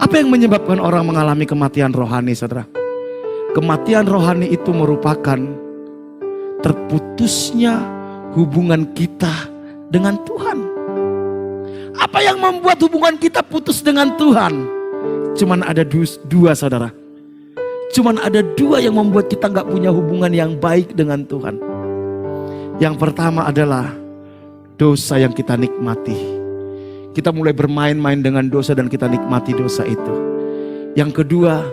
Apa yang menyebabkan orang mengalami kematian rohani, saudara? Kematian rohani itu merupakan terputusnya hubungan kita dengan Tuhan. Apa yang membuat hubungan kita putus dengan Tuhan? Cuman ada dua, saudara. Cuman ada dua yang membuat kita gak punya hubungan yang baik dengan Tuhan. Yang pertama adalah dosa yang kita nikmati. Kita mulai bermain-main dengan dosa dan kita nikmati dosa itu. Yang kedua,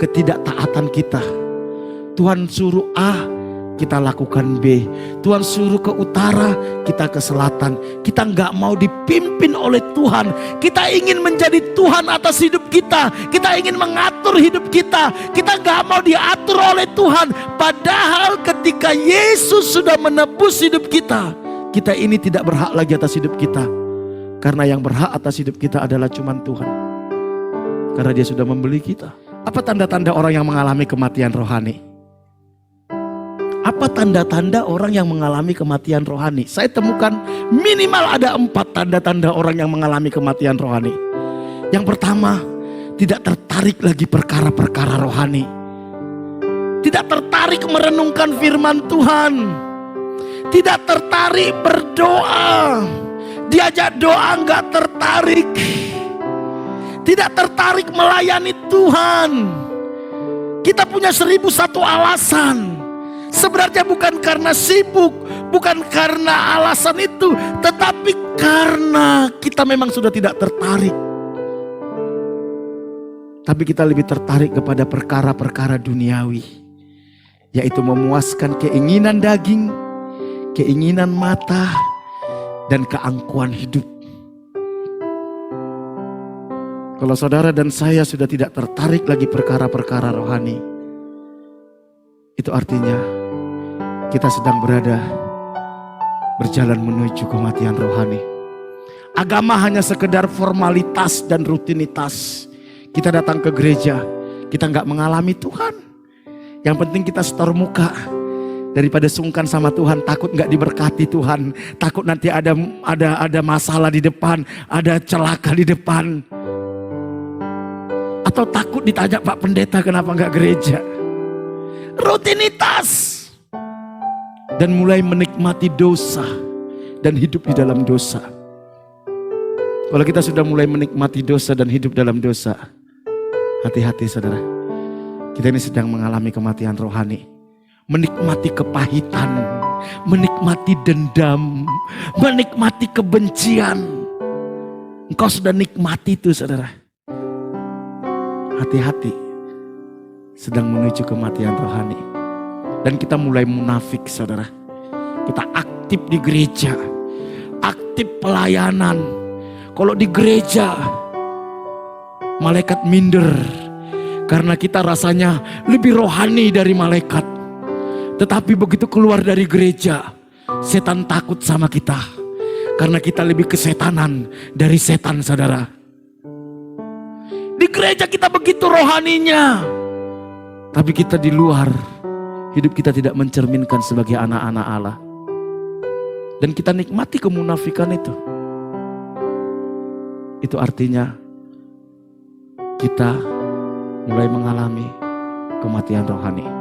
ketidaktaatan kita. Tuhan suruh A, kita lakukan B. Tuhan suruh ke utara, kita ke selatan. Kita nggak mau dipimpin oleh Tuhan. Kita ingin menjadi Tuhan atas hidup kita. Kita ingin mengatur hidup kita. Kita nggak mau diatur oleh Tuhan. Padahal ketika Yesus sudah menebus hidup kita, kita ini tidak berhak lagi atas hidup kita. Karena yang berhak atas hidup kita adalah cuman Tuhan. Karena Dia sudah membeli kita. Apa tanda-tanda orang yang mengalami kematian rohani? Apa tanda-tanda orang yang mengalami kematian rohani? Saya temukan minimal ada 4 tanda-tanda orang yang mengalami kematian rohani. Yang pertama, tidak tertarik lagi perkara-perkara rohani. Tidak tertarik merenungkan firman Tuhan. Tidak tertarik berdoa. Diajak doa nggak tertarik. Tidak tertarik melayani Tuhan. Kita punya 1001 alasan. Sebenarnya bukan karena sibuk, bukan karena alasan itu, tetapi karena kita memang sudah tidak tertarik. Tapi kita lebih tertarik kepada perkara-perkara duniawi, yaitu memuaskan keinginan daging, keinginan mata, dan keangkuhan hidup. Kalau saudara dan saya sudah tidak tertarik lagi perkara-perkara rohani, itu artinya kita sedang berjalan menuju kematian rohani. Agama hanya sekedar formalitas dan rutinitas. Kita datang ke gereja, kita nggak mengalami Tuhan. Yang penting kita setor muka. Daripada sungkan sama Tuhan, takut gak diberkati Tuhan, takut nanti ada masalah di depan, ada celaka di depan, atau takut ditanya Pak Pendeta kenapa gak gereja. Rutinitas. Dan mulai menikmati dosa dan hidup di dalam dosa. Kalau kita sudah mulai menikmati dosa dan hidup dalam dosa, hati-hati saudara, kita ini sedang mengalami kematian rohani. Menikmati kepahitan, menikmati dendam, menikmati kebencian. Engkau sudah nikmati itu saudara. Hati-hati, sedang menuju kematian rohani. Dan kita mulai munafik saudara. Kita aktif di gereja, aktif pelayanan. Kalau di gereja, malaikat minder. Karena kita rasanya lebih rohani dari malaikat. Tetapi begitu keluar dari gereja, setan takut sama kita. Karena kita lebih kesetanan dari setan saudara. Di gereja kita begitu rohaninya. Tapi kita di luar, hidup kita tidak mencerminkan sebagai anak-anak Allah. Dan kita nikmati kemunafikan itu. Itu artinya kita mulai mengalami kematian rohani.